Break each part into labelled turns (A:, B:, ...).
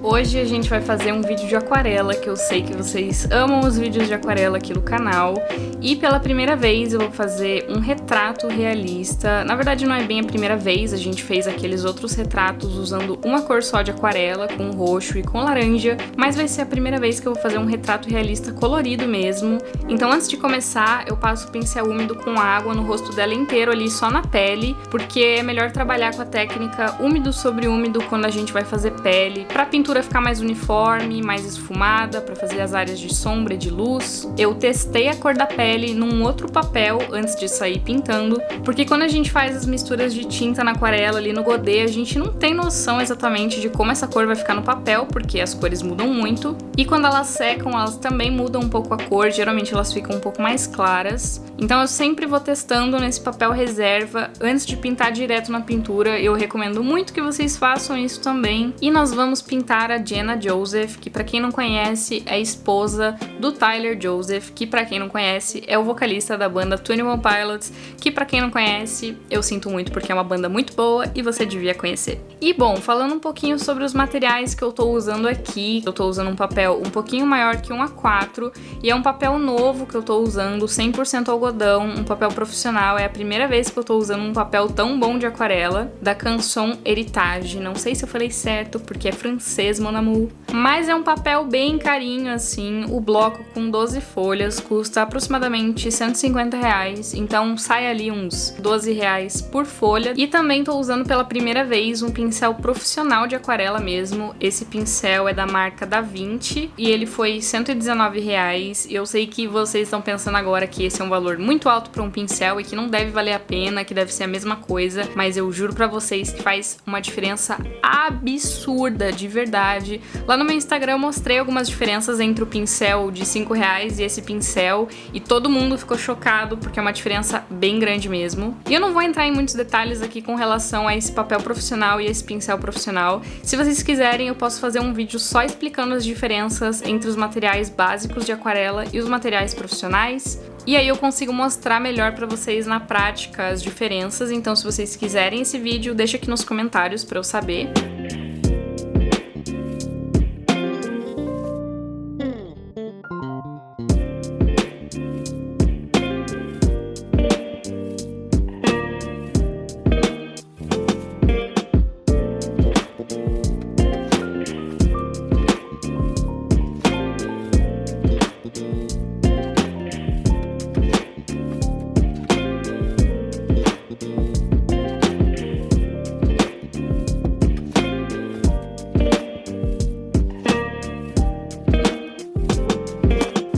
A: Hoje a gente vai fazer um vídeo de aquarela, que eu sei que vocês amam os vídeos de aquarela aqui no canal. E pela primeira vez eu vou fazer um retrato realista. Na verdade não é bem a primeira vez, a gente fez aqueles outros retratos usando uma cor só de aquarela, com roxo e com laranja. Mas vai ser a primeira vez que eu vou fazer um retrato realista colorido mesmo. Então antes de começar, eu passo o pincel úmido com água no rosto dela inteiro ali, só na pele. Porque é melhor trabalhar com a técnica úmido sobre úmido quando a gente vai fazer pele. Pra pintura ficar mais uniforme, mais esfumada, para fazer as áreas de sombra e de luz. Eu testei a cor da pele num outro papel antes de sair pintando, porque quando a gente faz as misturas de tinta na aquarela ali no godê, a gente não tem noção exatamente de como essa cor vai ficar no papel, porque as cores mudam muito. E quando elas secam, elas também mudam um pouco a cor, geralmente elas ficam um pouco mais claras. Então eu sempre vou testando nesse papel reserva antes de pintar direto na pintura. Eu recomendo muito que vocês façam isso também. E nós vamos pintar a Jenna Joseph, que pra quem não conhece é esposa do Tyler Joseph, que pra quem não conhece é o vocalista da banda 21 Pilots, que pra quem não conhece, eu sinto muito porque é uma banda muito boa e você devia conhecer. E bom, falando um pouquinho sobre os materiais que eu tô usando aqui, eu tô usando um papel um pouquinho maior que um A4 e é um papel novo que eu tô usando, 100% algodão, um papel profissional, é a primeira vez que eu tô usando um papel tão bom de aquarela, da Canson Heritage, não sei se eu falei certo porque é francês, mon amour. Mas é um papel bem carinho assim, o bloco com 12 folhas custa aproximadamente R$150, então sai ali uns R$12 por folha. E também tô usando pela primeira vez um pincel profissional de aquarela mesmo, esse pincel é da marca Da Vinci e ele foi R$119. Eu sei que vocês estão pensando agora que esse é um valor muito alto para um pincel e que não deve valer a pena, que deve ser a mesma coisa, mas eu juro pra vocês que faz uma diferença absurda, de verdade. Lá no meu Instagram eu mostrei algumas diferenças entre o pincel de R$5 e esse pincel e todo mundo ficou chocado porque é uma diferença bem grande mesmo. E eu não vou entrar em muitos detalhes aqui com relação a esse papel profissional e esse pincel profissional. Se vocês quiserem eu posso fazer um vídeo só explicando as diferenças entre os materiais básicos de aquarela e os materiais profissionais. E aí eu consigo mostrar melhor pra vocês na prática as diferenças, então se vocês quiserem esse vídeo, deixa aqui nos comentários pra eu saber.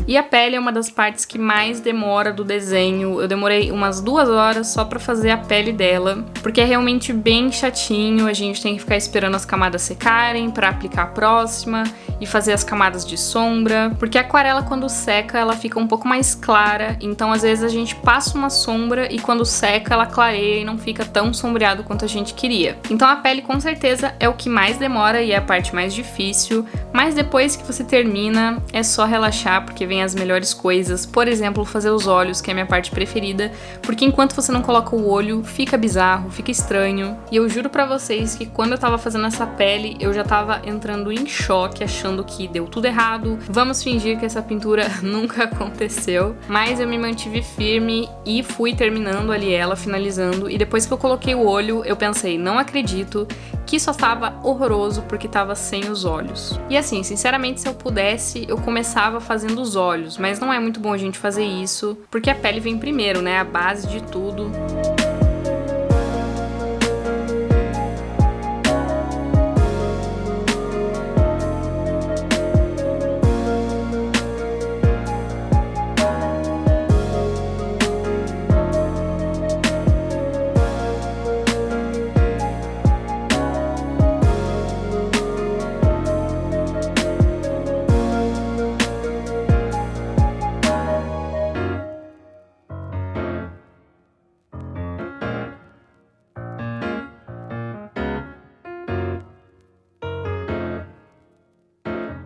A: E a pele é uma das partes que mais demora do desenho. Eu demorei umas 2 horas só pra fazer a pele dela, porque é realmente bem chatinho, a gente tem que ficar esperando as camadas secarem pra aplicar a próxima e fazer as camadas de sombra, porque a aquarela quando seca ela fica um pouco mais clara, então às vezes a gente passa uma sombra e quando seca ela clareia e não fica tão sombreado quanto a gente queria. Então a pele com certeza é o que mais demora e é a parte mais difícil, mas depois que você termina é só relaxar porque vem as melhores coisas, por exemplo, fazer os olhos, que é a minha parte preferida, porque enquanto você não coloca o olho, fica bizarro, fica estranho. E eu juro pra vocês que quando eu tava fazendo essa pele, eu já tava entrando em choque, achando que deu tudo errado. Vamos fingir que essa pintura nunca aconteceu, mas eu me mantive firme e fui terminando ali ela, finalizando, e depois que eu coloquei o olho, eu pensei, não acredito que só tava horroroso porque tava sem os olhos. E assim, sinceramente, se eu pudesse, eu começava fazendo os olhos, mas não é muito bom a gente fazer isso, porque a pele vem primeiro, né? A base de tudo.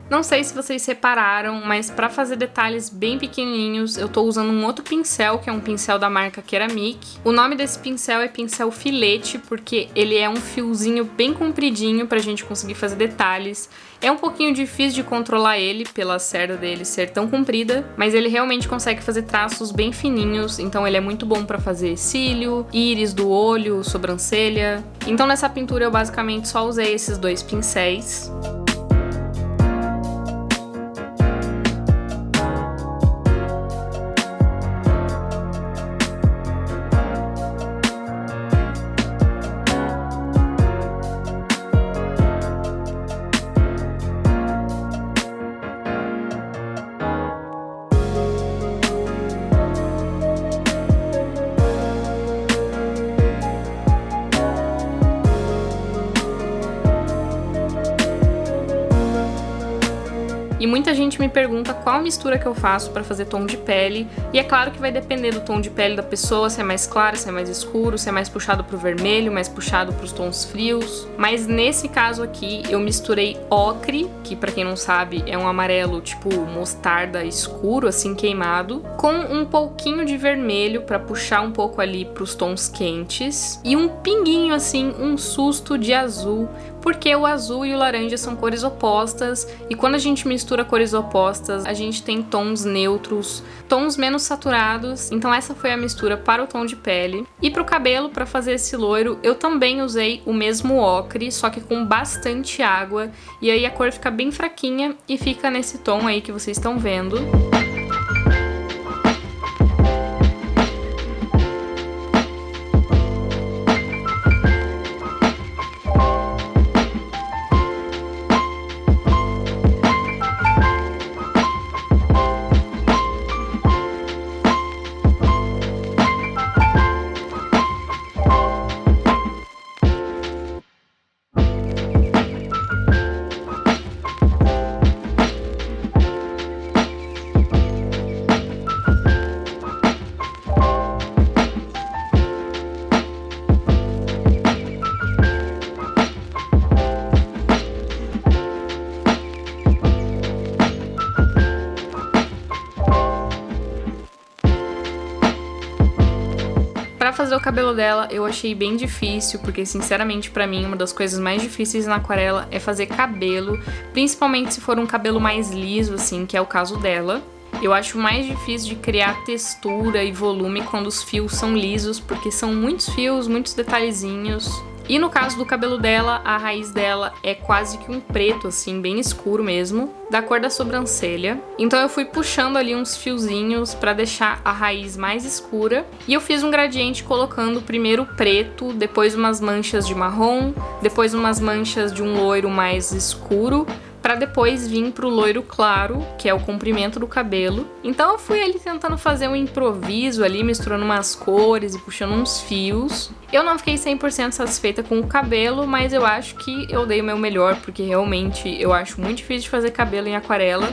A: Não sei se vocês repararam, mas para fazer detalhes bem pequenininhos, eu tô usando um outro pincel, que é um pincel da marca Ceramic. O nome desse pincel é pincel filete, porque ele é um fiozinho bem compridinho pra gente conseguir fazer detalhes. É um pouquinho difícil de controlar ele, pela cerda dele ser tão comprida, mas ele realmente consegue fazer traços bem fininhos, então ele é muito bom pra fazer cílio, íris do olho, sobrancelha. Então nessa pintura eu basicamente só usei esses dois pincéis. E muita gente me pergunta qual mistura que eu faço pra fazer tom de pele, e é claro que vai depender do tom de pele da pessoa, se é mais claro, se é mais escuro, se é mais puxado pro vermelho, mais puxado pros tons frios. Mas nesse caso aqui eu misturei ocre, que pra quem não sabe é um amarelo tipo mostarda escuro, assim queimado, com um pouquinho de vermelho pra puxar um pouco ali pros tons quentes, e um pinguinho assim, um susto de azul, porque o azul e o laranja são cores opostas, e quando a gente mistura cores opostas, a gente tem tons neutros, tons menos saturados, então essa foi a mistura para o tom de pele. E pro cabelo, para fazer esse loiro, eu também usei o mesmo ocre, só que com bastante água, e aí a cor fica bem fraquinha e fica nesse tom aí que vocês estão vendo. Pra fazer o cabelo dela, eu achei bem difícil, porque sinceramente pra mim uma das coisas mais difíceis na aquarela é fazer cabelo, principalmente se for um cabelo mais liso, assim, que é o caso dela. Eu acho mais difícil de criar textura e volume quando os fios são lisos, porque são muitos fios, muitos detalhezinhos. E no caso do cabelo dela, a raiz dela é quase que um preto, assim, bem escuro mesmo, da cor da sobrancelha. Então eu fui puxando ali uns fiozinhos pra deixar a raiz mais escura. E eu fiz um gradiente colocando primeiro preto, depois umas manchas de marrom, depois umas manchas de um loiro mais escuro, pra depois vir pro loiro claro, que é o comprimento do cabelo. Então eu fui ali tentando fazer um improviso ali, misturando umas cores e puxando uns fios. Eu não fiquei 100% satisfeita com o cabelo, mas eu acho que eu dei o meu melhor, porque realmente eu acho muito difícil de fazer cabelo em aquarela.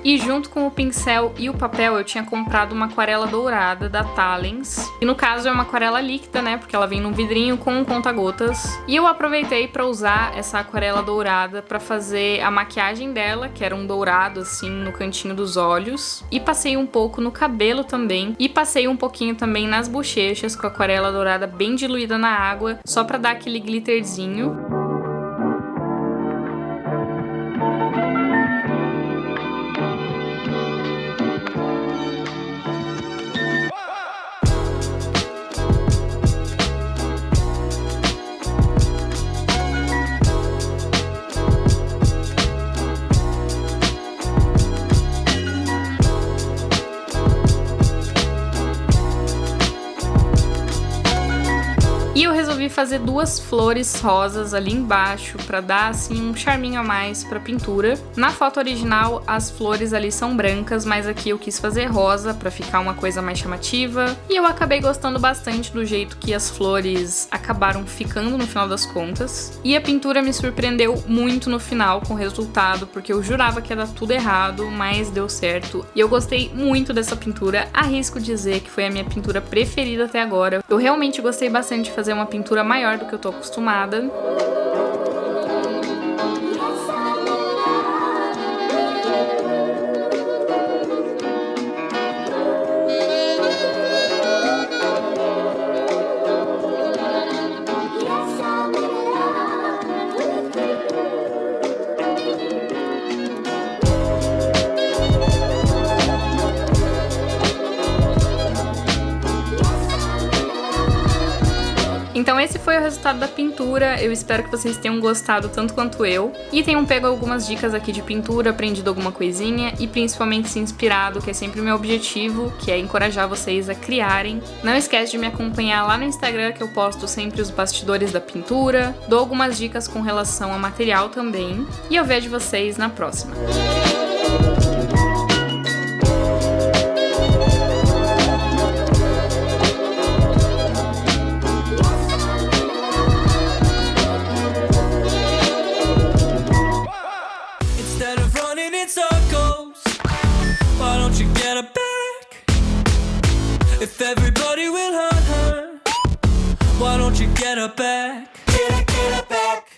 A: E junto com o pincel e o papel eu tinha comprado uma aquarela dourada da Talens. E no caso é uma aquarela líquida, né? Porque ela vem num vidrinho com um conta-gotas. E eu aproveitei pra usar essa aquarela dourada pra fazer a maquiagem dela, que era um dourado assim no cantinho dos olhos. E passei um pouco no cabelo também. E passei um pouquinho também nas bochechas com a aquarela dourada bem diluída na água, só pra dar aquele glitterzinho. E eu resolvi resolvi fazer 2 flores rosas ali embaixo pra dar assim um charminho a mais pra pintura. Na foto original as flores ali são brancas, mas aqui eu quis fazer rosa pra ficar uma coisa mais chamativa. E eu acabei gostando bastante do jeito que as flores acabaram ficando no final das contas. E a pintura me surpreendeu muito no final com o resultado, porque eu jurava que ia dar tudo errado, mas deu certo. E eu gostei muito dessa pintura, arrisco dizer que foi a minha pintura preferida até agora. Eu realmente gostei bastante de fazer uma pintura maior do que eu tô acostumada. Então esse foi o resultado da pintura, eu espero que vocês tenham gostado tanto quanto eu e tenham pego algumas dicas aqui de pintura, aprendido alguma coisinha e principalmente se inspirado, que é sempre o meu objetivo, que é encorajar vocês a criarem. Não esquece de me acompanhar lá no Instagram, que eu posto sempre os bastidores da pintura, dou algumas dicas com relação a material também e eu vejo vocês na próxima.
B: If everybody will hurt her, why don't you get her back? Get her back.